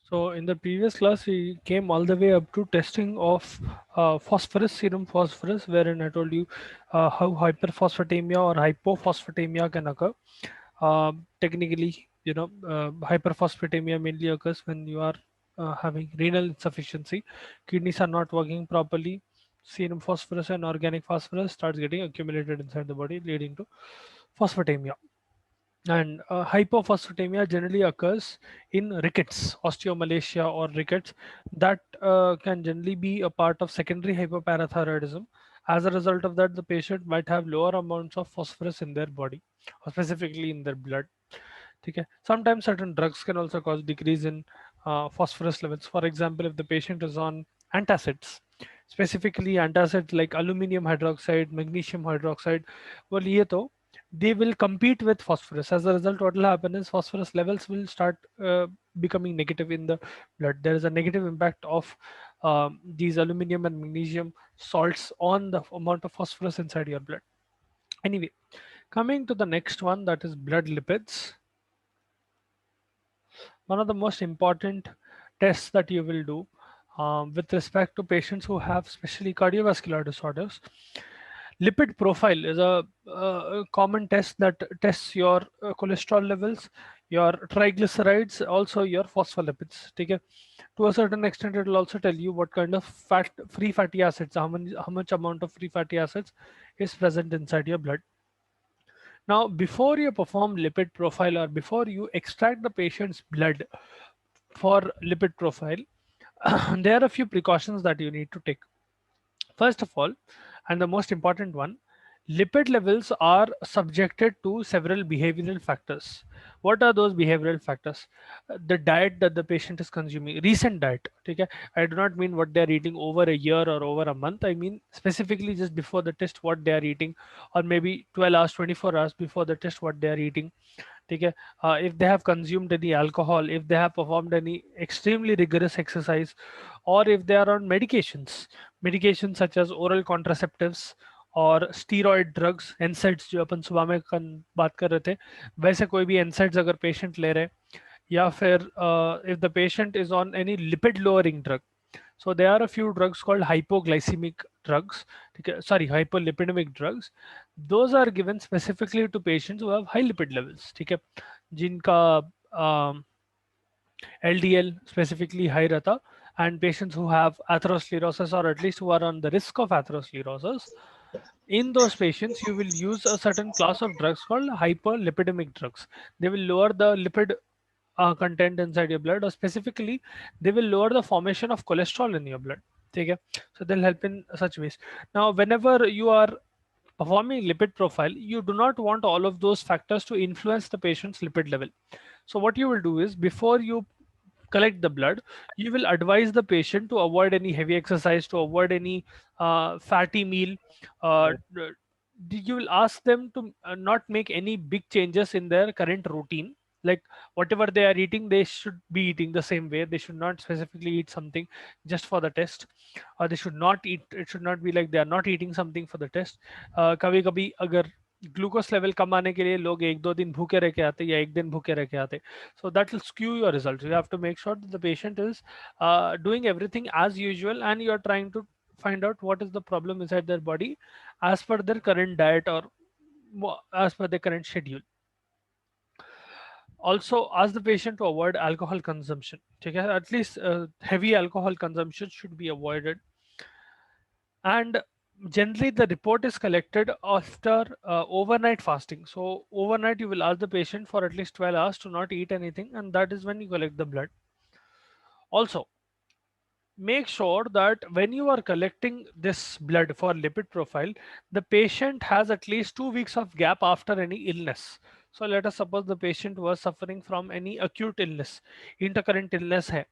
So in the previous class, we came all the way up to testing of phosphorus, serum phosphorus, wherein I told you how hyperphosphatemia or hypophosphatemia can occur. Technically, hyperphosphatemia mainly occurs when you are having renal insufficiency, kidneys are not working properly, serum phosphorus and organic phosphorus starts getting accumulated inside the body, leading to phosphatemia. And hypophosphatemia generally occurs in rickets, osteomalacia or rickets, that can generally be a part of secondary hypoparathyroidism. As a result of that, the patient might have lower amounts of phosphorus in their body, or specifically in their blood. Okay. Sometimes certain drugs can also cause decrease in phosphorus levels. For example, if the patient is on antacids, specifically antacids like aluminum hydroxide, magnesium hydroxide, well, ye to, they will compete with phosphorus. As a result, what will happen is phosphorus levels will start becoming negative in the blood. There is a negative impact of these aluminum and magnesium salts on the amount of phosphorus inside your blood. Anyway, coming to the next one, that is blood lipids. One of the most important tests that you will do with respect to patients who have especially cardiovascular disorders. Lipid profile is a common test that tests your cholesterol levels, your triglycerides, also your phospholipids. Okay? To a certain extent, it will also tell you what kind of free fatty acids, how much amount of free fatty acids is present inside your blood. Now, before you perform lipid profile or before you extract the patient's blood for lipid profile, there are a few precautions that you need to take. First of all, and the most important one, lipid levels are subjected to several behavioral factors. What are those behavioral factors? The diet that the patient is consuming, recent diet. Okay? I do not mean what they are eating over a year or over a month. I mean specifically just before the test, what they are eating, or maybe 12 hours, 24 hours before the test, what they are eating. Okay? If they have consumed any alcohol, if they have performed any extremely rigorous exercise, or if they are on medications such as oral contraceptives और steroid drugs एनसाइड्स जो अपन सुबह में बात कर रहे थे, वैसे कोई भी एनसाइड्स अगर पेशेंट ले रहे, या फिर if the patient is on any lipid lowering drug. So there are a few drugs called hypoglycemic drugs, okay, sorry, hypolipidemic drugs. Those are given specifically to patients who have high lipid levels, ठीक है, जिनका LDL specifically high रहता, and patients who have atherosclerosis or at least who are on the risk of atherosclerosis. In those patients, you will use a certain class of drugs called hyperlipidemic drugs. They will lower the lipid content inside your blood, or specifically, they will lower the formation of cholesterol in your blood. Okay? So they'll help in such ways. Now, whenever you are performing lipid profile, you do not want all of those factors to influence the patient's lipid level. So what you will do is, before you collect the blood, you will advise the patient to avoid any heavy exercise, to avoid any fatty meal. uh, d- you will ask them to not make any big changes in their current routine. Like, whatever they are eating, they should be eating the same way. They should not specifically eat something just for the test, or they should not eat, it should not be like they are not eating something for the test. कभी कभी अगर glucose level कम आने के लिए लोग एक दो दिन भूखे रह के आते, या एक दिन भूखे रह के आते, so that will skew your results. You have to make sure that the patient is doing everything as usual, and you are trying to find out what is the problem inside their body as per their current diet, or as per their current schedule. Also, ask the patient to avoid alcohol consumption. Okay? At least heavy alcohol consumption should be avoided. And generally, the report is collected after overnight fasting. So overnight, you will ask the patient for at least 12 hours to not eat anything, and that is when you collect the blood. Also, make sure that when you are collecting this blood for lipid profile, the patient has at least 2 weeks of gap after any illness. So let us suppose the patient was suffering from any acute illness, intercurrent illness hai.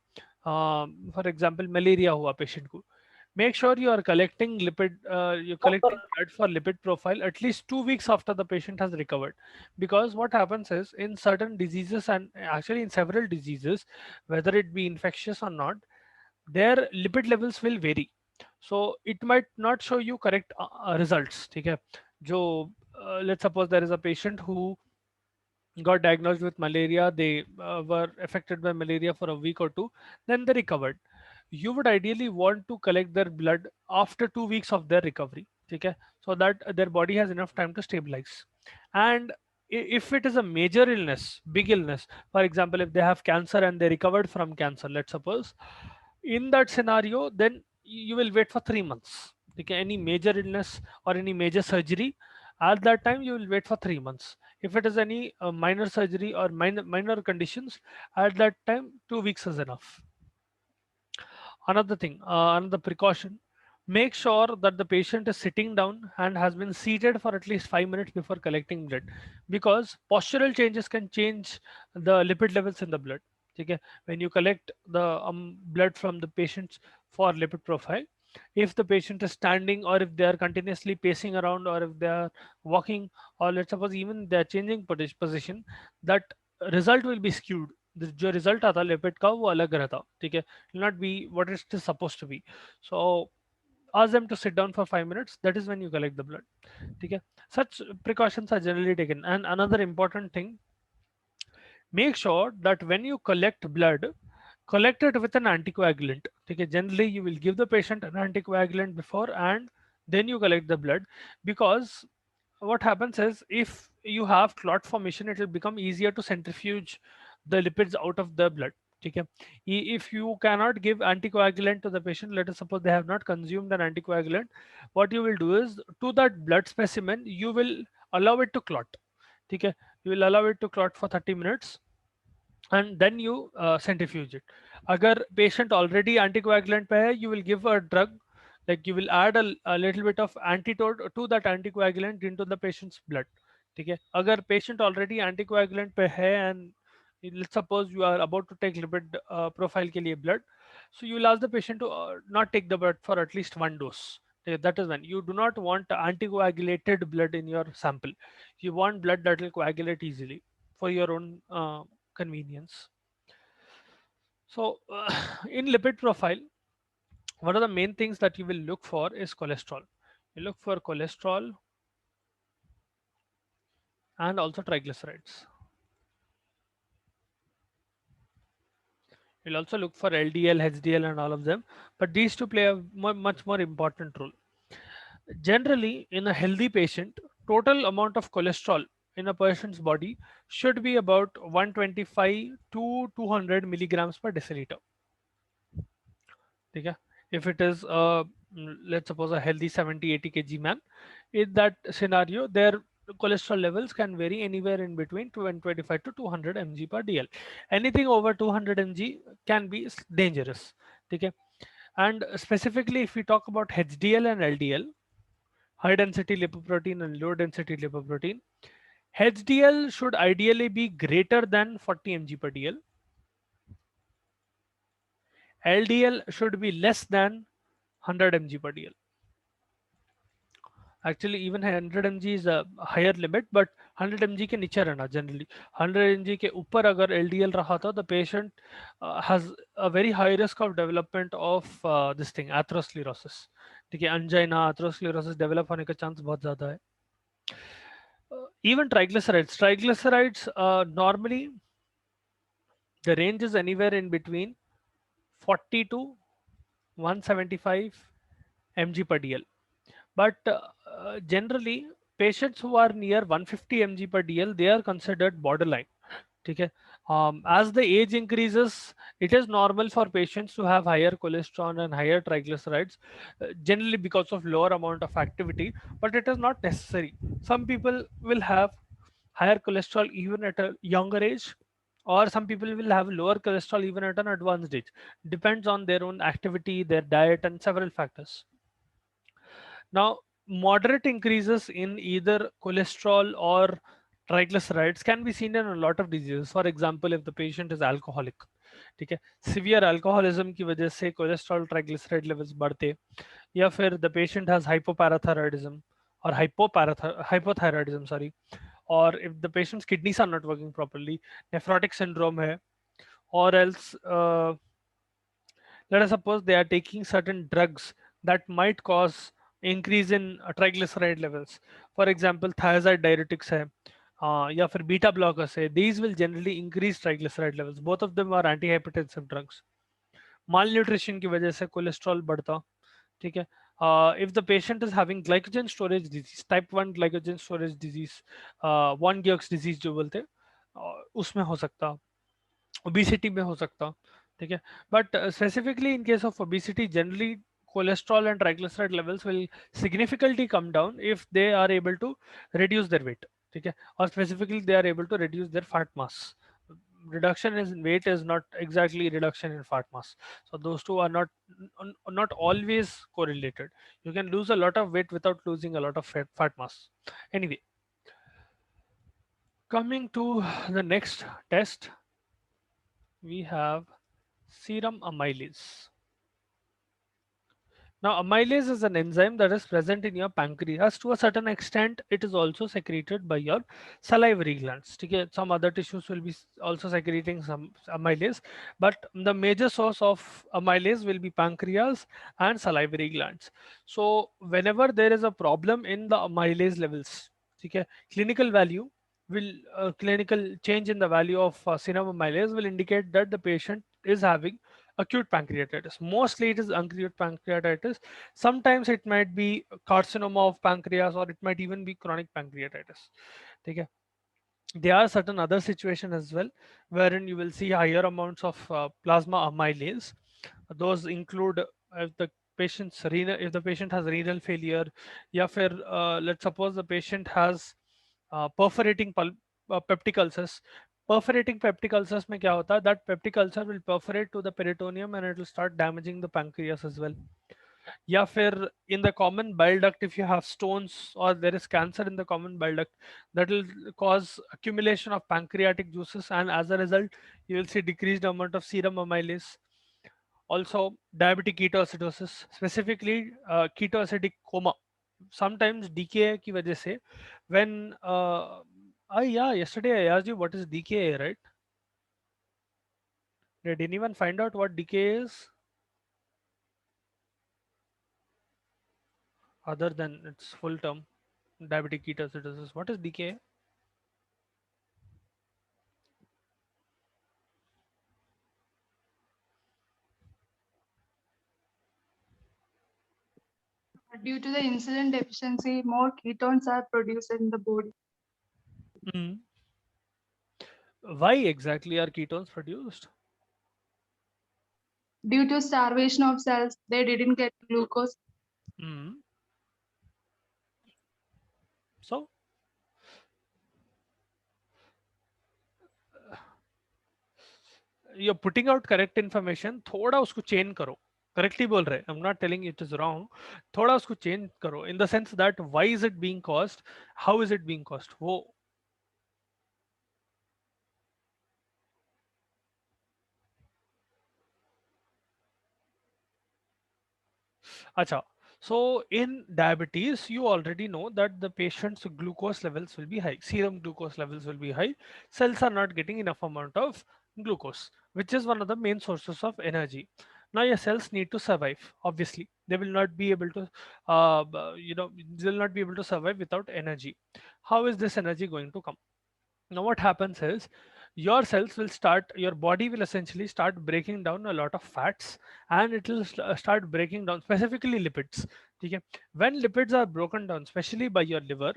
For example, malaria hua patient ko. Make sure you are collecting you're collecting blood for lipid profile at least 2 weeks after the patient has recovered. Because what happens is, in certain diseases, and actually in several diseases, whether it be infectious or not, their lipid levels will vary. So it might not show you correct results. ठीक है? जो let's suppose there is a patient who got diagnosed with malaria, they were affected by malaria for a week or two, then they recovered. You would ideally want to collect their blood after 2 weeks of their recovery, okay, so that their body has enough time to stabilize. And if it is a major illness, big illness, for example, if they have cancer and they recovered from cancer, let's suppose, in that scenario, then you will wait for 3 months. Okay, any major illness or any major surgery, at that time you will wait for 3 months. If it is any minor surgery or minor conditions, at that time 2 weeks is enough. Another thing, another precaution, make sure that the patient is sitting down and has been seated for at least 5 minutes before collecting blood, because postural changes can change the lipid levels in the blood. Okay, when you collect the blood from the patients for lipid profile, if the patient is standing, or if they are continuously pacing around, or if they are walking, or let's suppose even they are changing position, that result will be skewed. जो result आता lipid का वो अलग रहता, ठीक है, will not be what it is supposed to be. So ask them to sit down for 5 minutes. That is when you collect the blood. Okay, such precautions are generally taken. And another important thing, make sure that when you collect blood, collect it with an anticoagulant. Okay, generally you will give the patient an anticoagulant before, and then you collect the blood, because what happens is, if you have clot formation, it will become easier to centrifuge the lipids out of the blood. Okay, if you cannot give anticoagulant to the patient, let us suppose they have not consumed an anticoagulant, what you will do is, to that blood specimen you will allow it to clot. Okay, you will allow it to clot for 30 minutes, and then you centrifuge it. Agar patient already anticoagulant pe hai, you will give a drug, like you will add a little bit of antidote to that anticoagulant into the patient's blood. ठीक है, अगर patient already anticoagulant पे है, and let's suppose you are about to take lipid profile के लिए blood, so you will ask the patient to not take the blood for at least one dose. That is when you do not want anticoagulated blood in your sample. You want blood that will coagulate easily for your own convenience. So, in lipid profile, one of the main things that you will look for is cholesterol. You look for cholesterol and also triglycerides. You'll also look for LDL, HDL, and all of them. But these two play a much more important role. Generally, in a healthy patient, total amount of cholesterol in a person's body should be about 125 to 200 milligrams per deciliter. ठीक है, if it is let's suppose a healthy 70-80 kg man, in that scenario their cholesterol levels can vary anywhere in between 125 to 200 mg per dl. Anything over 200 mg can be dangerous. Okay, and specifically if we talk about HDL and LDL, high density lipoprotein and low density lipoprotein, HDL should ideally be greater than 40 mg per dl. LDL should be less than 100 mg per dl. Actually even 100 mg is a higher limit, but 100 mg के नीचे रहना generally. 100 mg के ऊपर अगर LDL रहा था, the patient has a very high risk of development of this thing, atherosclerosis. ठीक है, angina, atherosclerosis develop होने का chance बहुत ज़्यादा है. Even triglycerides normally the range is anywhere in between 40 to 175 mg per dl. But generally, patients who are near 150 mg per dl, they are considered borderline. Okay. As the age increases, it is normal for patients to have higher cholesterol and higher triglycerides, generally because of lower amount of activity, but it is not necessary. Some people will have higher cholesterol even at a younger age, or some people will have lower cholesterol even at an advanced age. Depends on their own activity, their diet, and several factors. Now, moderate increases in either cholesterol or triglycerides can be seen in a lot of diseases. For example, if the patient is alcoholic, ठीक है, severe alcoholism की वजह से cholesterol triglyceride levels बढ़ते, या फिर the patient has hypoparathyroidism or hypothyroidism, sorry, or if the patient's kidneys are not working properly, nephrotic syndrome है, or else let us suppose they are taking certain drugs that might cause increase in triglyceride levels. For example, thiazide diuretics hai, या फिर beta blockers है, these will generally increase triglyceride levels. Both of them are antihypertensive drugs. Malnutrition की वजह से cholesterol बढ़ता, ठीक है. If the patient is having glycogen storage disease, type 1 glycogen storage disease, von Gierke's disease जो बोलते हैं, उसमें हो सकता, ओबिसिटी में हो सकता, ठीक है. But specifically in case of obesity, generally cholesterol and triglyceride levels will significantly come down if they are able to reduce their weight, ठीक है. और specifically they are able to reduce their fat mass. Reduction in weight is not exactly reduction in fat mass, so those two are not always correlated. You can lose a lot of weight without losing a lot of fat mass. Anyway, coming to the next test, we have serum amylase. Now, amylase is an enzyme that is present in your pancreas. To a certain extent, it is also secreted by your salivary glands. Okay? Some other tissues will be also secreting some amylase, but the major source of amylase will be pancreas and salivary glands. So, whenever there is a problem in the amylase levels, okay, clinical value will clinical change in the value of serum amylase will indicate that the patient is having acute pancreatitis. Mostly it is acute pancreatitis. Sometimes it might be carcinoma of pancreas, or it might even be chronic pancreatitis. Okay. There are certain other situations as well wherein you will see higher amounts of plasma amylase. Those include if the if the patient has renal failure, या फिर let's suppose the patient has perforating peptic ulcers. Perforating peptic ulcers में क्या होता है, that peptic ulcer will perforate to the peritoneum and it will start damaging the pancreas as well. या फिर in the common bile duct, if you have stones or there is cancer in the common bile duct, that will cause accumulation of pancreatic juices, and as a result you will see decreased amount of serum amylase. Also diabetic ketoacidosis, specifically ketoacidic coma, sometimes DKA की वजह से, when yeah, yesterday I asked you what is DKA, right? Did anyone find out what DKA is other than its full term, diabetic ketoacidosis? What is DKA? Due to the insulin deficiency, more ketones are produced in the body. Mm. Why exactly are ketones produced? Due to starvation of cells, they didn't get glucose. Mm. So you're putting out correct information, थोड़ा उसको change करो. Correctly बोल रहे, I am not telling it is wrong. थोड़ा उसको change करो in the sense that why is it being cost, how is it being cost, वो. Acha. So in diabetes, you already know that the patient's glucose levels will be high, serum glucose levels will be high. Cells are not getting enough amount of glucose, which is one of the main sources of energy. Now your cells need to survive. Obviously, they will not be able to, they will not be able to survive without energy. How is this energy going to come? Now what happens is your cells will start, your body will essentially start breaking down a lot of fats, and it will start breaking down specifically lipids. Okay. When lipids are broken down, especially by your liver,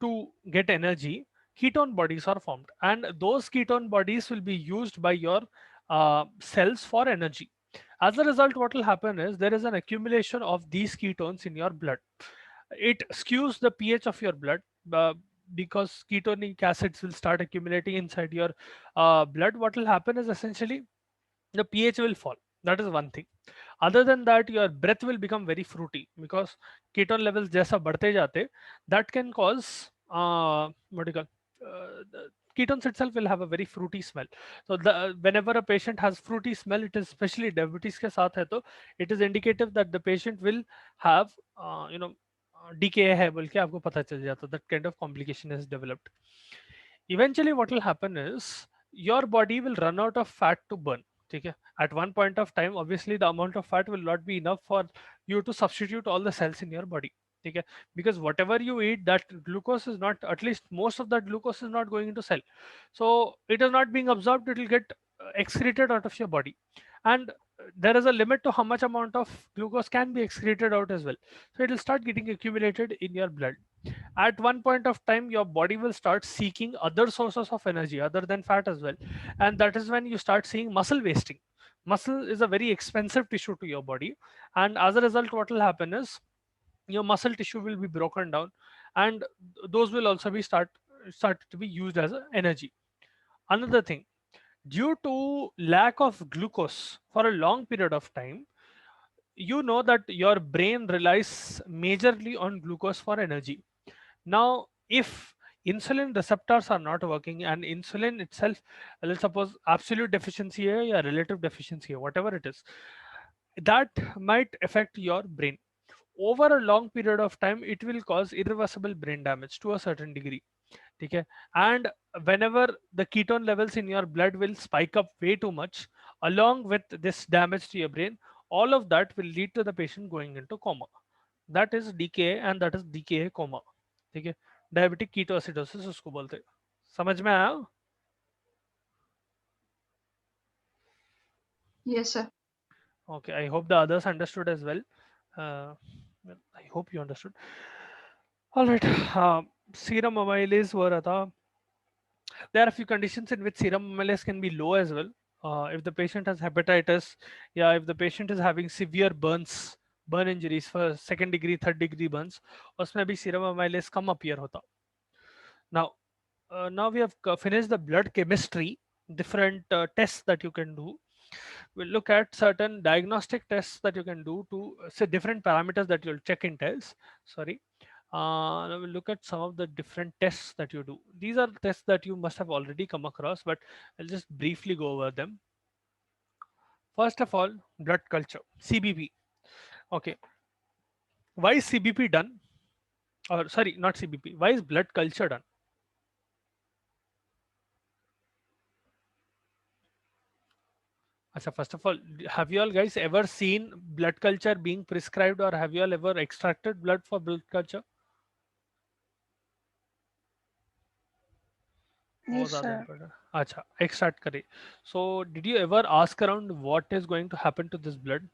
to get energy, ketone bodies are formed, and those ketone bodies will be used by your cells for energy. As a result, what will happen is there is an accumulation of these ketones in your blood. It skews the pH of your blood, because ketonic acids will start accumulating inside your blood. What will happen is essentially the pH will fall. That is one thing. Other than that, your breath will become very fruity because ketone levels जैसा बढ़ते जाते, that can cause what do you call, the ketones itself will have a very fruity smell. So whenever a patient has fruity smell, it is especially diabetes के साथ है तो it is indicative that the patient will have DKA है बोल के आपको पता चल जाता, that kind of complication is developed. Eventually what will happen is your body will run out of fat to burn. Okay. At one point of time, obviously the amount of fat will not be enough for you to substitute all the cells in your body. Okay, because whatever you eat, that glucose is not, at least most of that glucose is not going into cell, so it is not being absorbed, it will get excreted out of your body. And there is a limit to how much amount of glucose can be excreted out as well, so it will start getting accumulated in your blood. At one point of time your body will start seeking other sources of energy other than fat as well, and that is when you start seeing muscle wasting. Muscle is a very expensive tissue to your body, and as a result what will happen is your muscle tissue will be broken down, and those will also be start to be used as a energy. Another thing, due to lack of glucose for a long period of time, you know that your brain relies majorly on glucose for energy. Now if insulin receptors are not working, and insulin itself, let's suppose absolute deficiency है या relative deficiency है, whatever it is, that might affect your brain. Over a long period of time it will cause irreversible brain damage to a certain degree. Okay, and whenever the ketone levels in your blood will spike up way too much, along with this damage to your brain, all of that will lead to the patient going into coma. That is DKA, and that is DKA coma. ठीक है, diabetic कीटोसिडोसिस उसको बोलते हैं. समझ में आया? Yes, sir. Okay, I hope the others understood as well. uh, well, I hope you understood. All right. Serum amylase wo raha tha. There are a few conditions in which serum amylase can be low as well. If the patient has hepatitis, yeah, if the patient is having severe burns, burn injuries for second degree, third degree burns, उसमें भी serum amylase कम appear होता. Now, now we have finished the blood chemistry, different tests that you can do. We'll look at certain diagnostic tests that you can do to say different parameters that you'll check in tests. Sorry. Now we'll look at some of the different tests that you do. These are tests that you must have already come across, but I'll just briefly go over them. First of all, blood culture, CBP. Okay, why is CBP done? Or sorry, not CBP. Why is blood culture done? So first of all, have you all guys ever seen blood culture being prescribed, or have you all ever extracted blood for blood culture? वो Yes, ज़्यादा sir. important. अच्छा, extract करे. So did you ever ask around what is going to happen to this blood?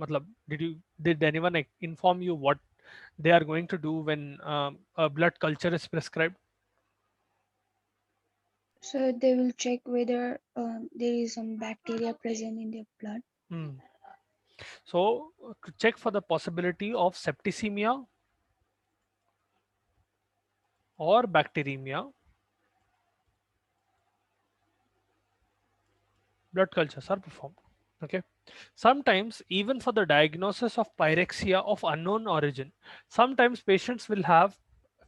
मतलब did anyone inform you what they are going to do when a blood culture is prescribed? So they will check whether there is some bacteria present in their blood. Hmm. So to check for the possibility of septicemia or bacteremia, blood cultures are performed. Okay, sometimes even for the diagnosis of pyrexia of unknown origin, sometimes patients will have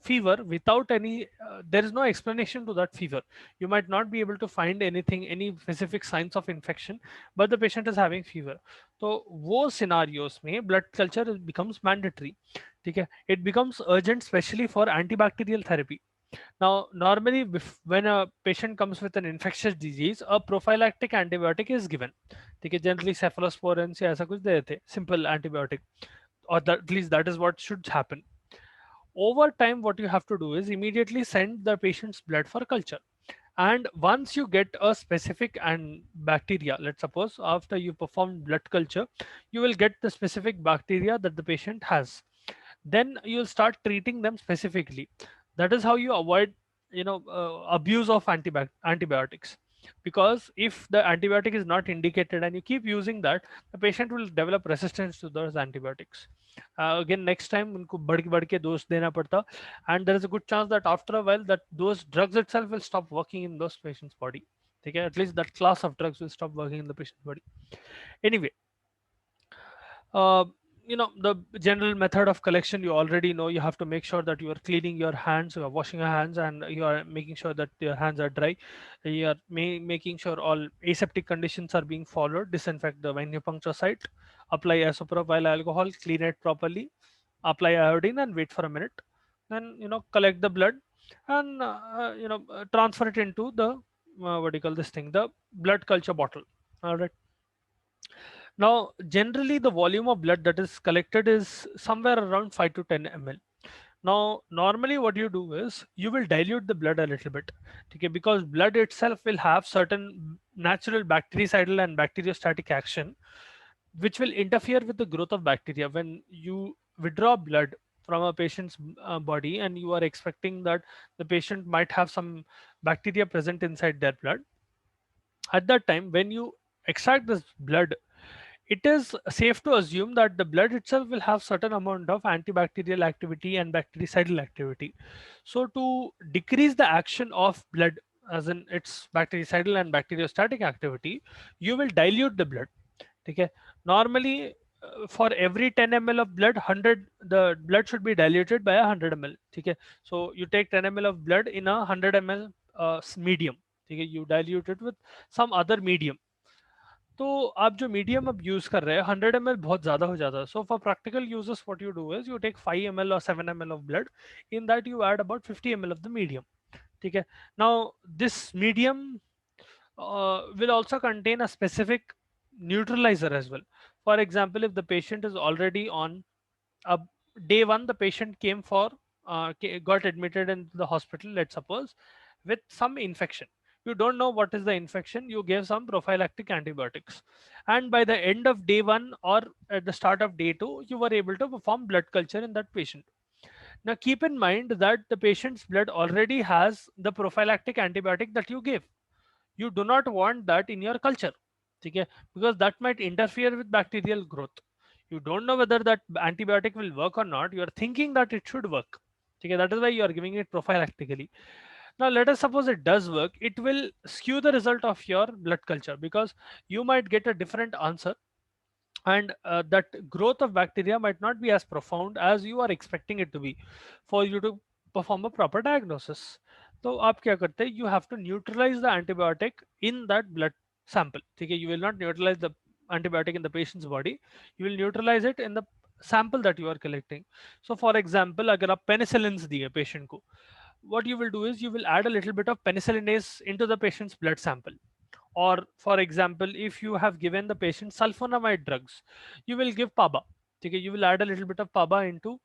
fever without any there is no explanation to that fever. You might not be able to find anything, any specific signs of infection, but the patient is having fever. So वो scenarios में blood culture becomes mandatory. ठीक है, it becomes urgent especially for antibacterial therapy. Now, normally, when a patient comes with an infectious disease, a prophylactic antibiotic is given. ठीक है, generally cephalosporins या ऐसा कुछ दे देते, simple antibiotic, or that, at least that is what should happen. Over time, what you have to do is immediately send the patient's blood for culture. And once you get a specific and bacteria, let's suppose after you perform blood culture, you will get the specific bacteria that the patient has, then you'll start treating them specifically. That is how you avoid abuse of antibiotics, because if the antibiotic is not indicated and you keep using that, the patient will develop resistance to those antibiotics. Again, next time उनको बढ़ के dose देना पड़ता, and there is a good chance that after a while that those drugs itself will stop working in those patients body. Okay, at least that class of drugs will stop working in the patient's body. Anyway, uh, the general method of collection you already know. You have to make sure that you are cleaning your hands, you are washing your hands, and you are making sure that your hands are dry. You are making sure all aseptic conditions are being followed. Disinfect the venipuncture site, apply isopropyl alcohol, clean it properly, apply iodine, and wait for a minute. Then collect the blood, and transfer it into the what do you call this thing, the blood culture bottle. All right. Now, generally, the volume of blood that is collected is somewhere around 5 to 10 ml. Now, normally what you do is you will dilute the blood a little bit, okay, because blood itself will have certain natural bactericidal and bacteriostatic action, which will interfere with the growth of bacteria. When you withdraw blood from a patient's body and you are expecting that the patient might have some bacteria present inside their blood, at that time when you extract this blood, it is safe to assume that the blood itself will have certain amount of antibacterial activity and bactericidal activity. So to decrease the action of blood, as in its bactericidal and bacteriostatic activity, you will dilute the blood. Okay. Normally, for every 10 ml of blood, 100 the blood should be diluted by 100 ml. Okay. So you take 10 ml of blood in a 100 ml medium. Okay. You dilute it with some other medium. तो आप जो medium अब use कर रहे हैं 100 ml बहुत ज्यादा हो जाता है. So for practical users what you do is you take 5 ml or 7 ml of blood. In that you add about 50 ml of the medium. ठीक है. Now this medium will also contain a specific neutralizer as well. For example, if the patient is already on a day one, the patient came for got admitted in the hospital, let's suppose, with some infection. You don't know what is the infection, you gave some prophylactic antibiotics, and by the end of day one or at the start of day two, you were able to perform blood culture in that patient. Now keep in mind that the patient's blood already has the prophylactic antibiotic that you gave. You do not want that in your culture. Okay, because that might interfere with bacterial growth. You don't know whether that antibiotic will work or not. You are thinking that it should work. Okay, that is why you are giving it prophylactically. Now let us suppose it does work. It will skew the result of your blood culture, because you might get a different answer, and that growth of bacteria might not be as profound as you are expecting it to be for you to perform a proper diagnosis. So आप क्या करते हैं, you have to neutralize the antibiotic in that blood sample. ठीक है, you will not neutralize the antibiotic in the patient's body, you will neutralize it in the sample that you are collecting. So for example, अगर आप penicillins दिए patient को, what you will do is you will add a little bit of penicillinase into the patient's blood sample. Or for example, if you have given the patient sulfonamide drugs, you will give paba. Okay, you will add a little bit of paba into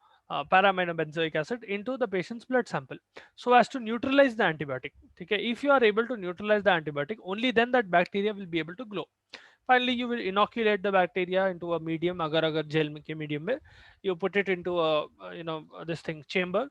paraminobenzoic acid into the patient's blood sample, so as to neutralize the antibiotic. Okay, if you are able to neutralize the antibiotic, only then that bacteria will be able to grow. Finally, you will inoculate the bacteria into a medium. Agar gel ke medium mein, you put it into a this thing chamber,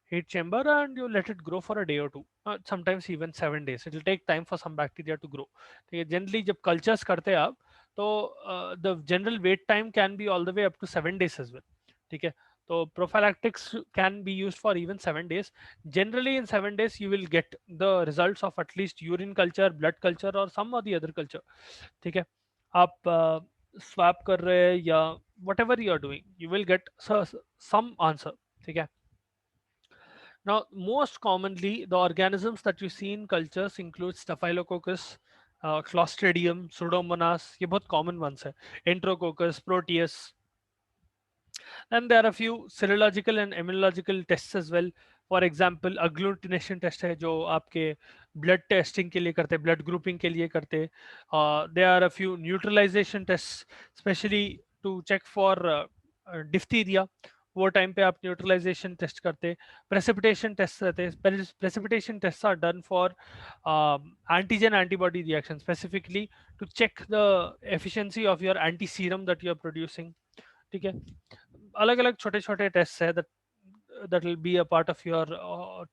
heat chamber, and you let it grow for a day or two, sometimes even 7 days. It will take time for some bacteria to grow. ठीक है, generally जब cultures करते हैं आप, तो the general wait time can be all the way up to 7 days as well. ठीक है, so prophylactics can be used for even 7 days. Generally in 7 days you will get the results of at least urine culture, blood culture, or some or the other culture. ठीक है, आप swap कर रहे हैं या whatever you are doing, you will get some answer. ठीक है. Now, most commonly, the organisms that you see in cultures include Staphylococcus, Clostridium, Pseudomonas. ये बहुत common ones है. Enterococcus, Proteus. And there are a few serological and immunological tests as well. For example, agglutination test है जो आपके blood testing के लिए करते हैं, blood grouping के लिए करते हैं. There are a few neutralization tests, especially to check for diphtheria. वो टाइम पे आप न्यूट्रलाइजेशन टेस्ट करते हैं. प्रेसिपिटेशन टेस्ट रहते हैं. Precipitation test are done for antigen antibody reaction, specifically to check the efficiency of your anti serum that you are producing. ठीक है, अलग अलग छोटे छोटे टेस्ट है that will be a part of your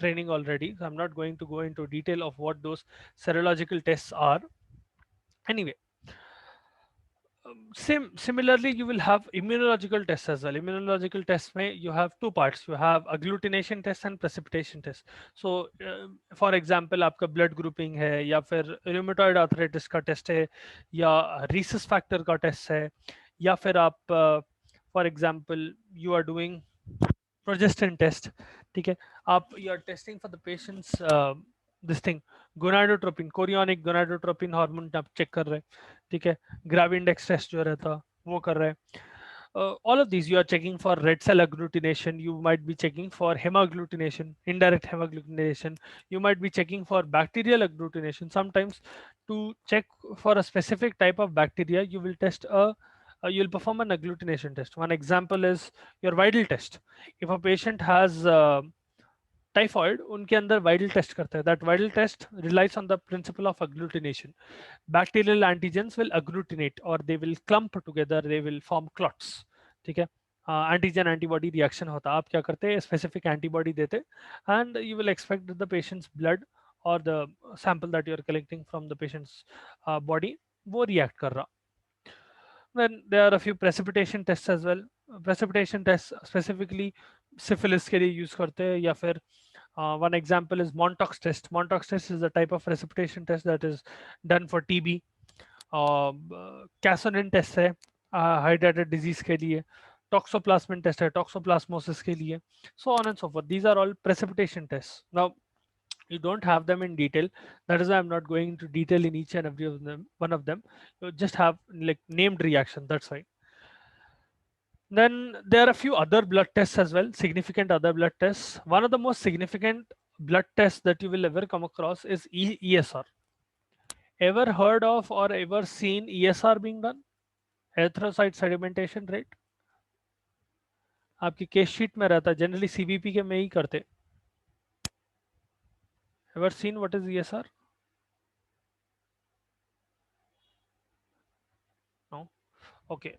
training already, so I'm not going to go into detail of what those serological tests are. Anyway, similarly you will have immunological tests as well. Immunological tests may you have two parts, you have agglutination test and precipitation test. So for example, आपका blood grouping है, या फिर rheumatoid arthritis का test है, या rhesus factor का test है, या फिर आप for example you are doing progestin test. ठीक है, आप you are testing for the patient's this thing gonadotropin, chorionic gonadotropin hormone आप चेक कर रहे हैं. ठीक है, ग्राव इंडेक्स टेस्ट जो रहता वो कर रहे हैं. all of these, you are checking for red cell agglutination, you might be checking for hemagglutination, indirect hemagglutination, you might be checking for bacterial agglutination. Sometimes to check for a specific type of bacteria, you will test you'll perform an agglutination test. One example is your Vidal test. If a patient has typhoid उनके अंदर Widal test करते हैं, that Widal test relies on the principle of agglutination. Bacterial antigens will agglutinate और they will clump together, they will form clots. ठीक है, antigen antibody reaction होता है. आप क्या करते हैं, स्पेसिफिक एंटीबॉडी देते and you will expect the patient's blood और the sample that you are collecting from the patient's body वो रिएक्ट कर रहा. Then there are a few precipitation tests as well. Precipitation tests specifically syphilis के लिए use करते हैं, या फिर one example is Montauk's test. Montauk's test is a type of precipitation test that is done for TB. Cassonin test है hydrated disease के लिए. Toxoplasmin test है toxoplasmosis के लिए. So on and so forth. These are all precipitation tests. Now you don't have them in detail, that is why I'm not going into detail in each and every of them, one of them. You just have like named reaction, that's why. Then there are a few other blood tests as well, significant other blood tests. One of the most significant blood tests that you will ever come across is ESR. Ever heard of or ever seen ESR being done? Erythrocyte sedimentation rate. आपकी case sheet में रहता है, generally CBP के में ही करते. Ever seen what is ESR? No. Okay.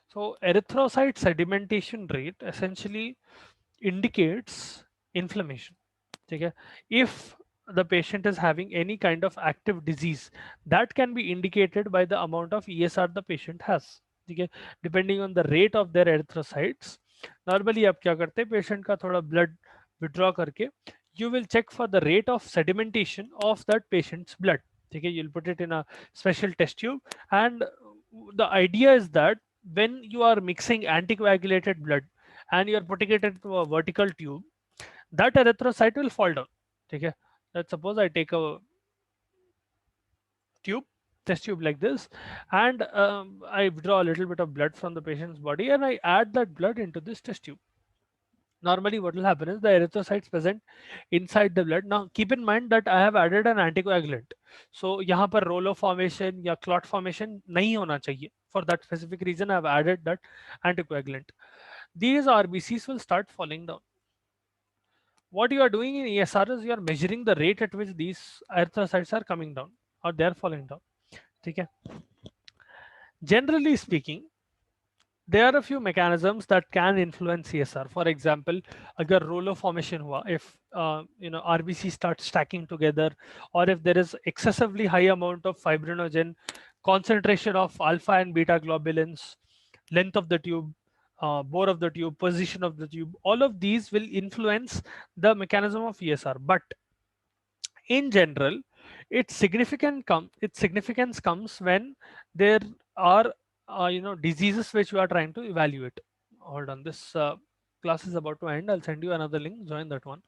So erythrocyte sedimentation rate essentially indicates inflammation. Okay? If the patient is having any kind of active disease, that can be indicated by the amount of ESR the patient has. Okay? Depending on the rate of their erythrocytes. Normally आप क्या करते हैं, patient का थोड़ा blood withdraw करके you will check for the rate of sedimentation of that patient's blood. Okay? You'll put it in a special test tube, and the idea is that when you are mixing anticoagulated blood and you are putting it into a vertical tube, that erythrocyte will fall down. Okay? Let's suppose I take a tube, test tube like this, and I withdraw a little bit of blood from the patient's body and I add that blood into this test tube. Normally what will happen is the erythrocytes present inside the blood. Now keep in mind that I have added an anticoagulant, so यहाँ पर rollo formation या clot formation नहीं होना चाहिए. For that specific reason I have added that anticoagulant. These RBCs will start falling down. What you are doing in ESR is you are measuring the rate at which these erythrocytes are coming down or they are falling down. Okay? Generally speaking, there are a few mechanisms that can influence CSR. For example, agar rollo formation hua, if RBC starts stacking together, or if there is excessively high amount of fibrinogen, concentration of alpha and beta globulins, length of the tube, bore of the tube, position of the tube, all of these will influence the mechanism of ESR. But in general, its significance comes when there are diseases which you are trying to evaluate. Hold on, this class is about to end. I'll send you another link, join that one.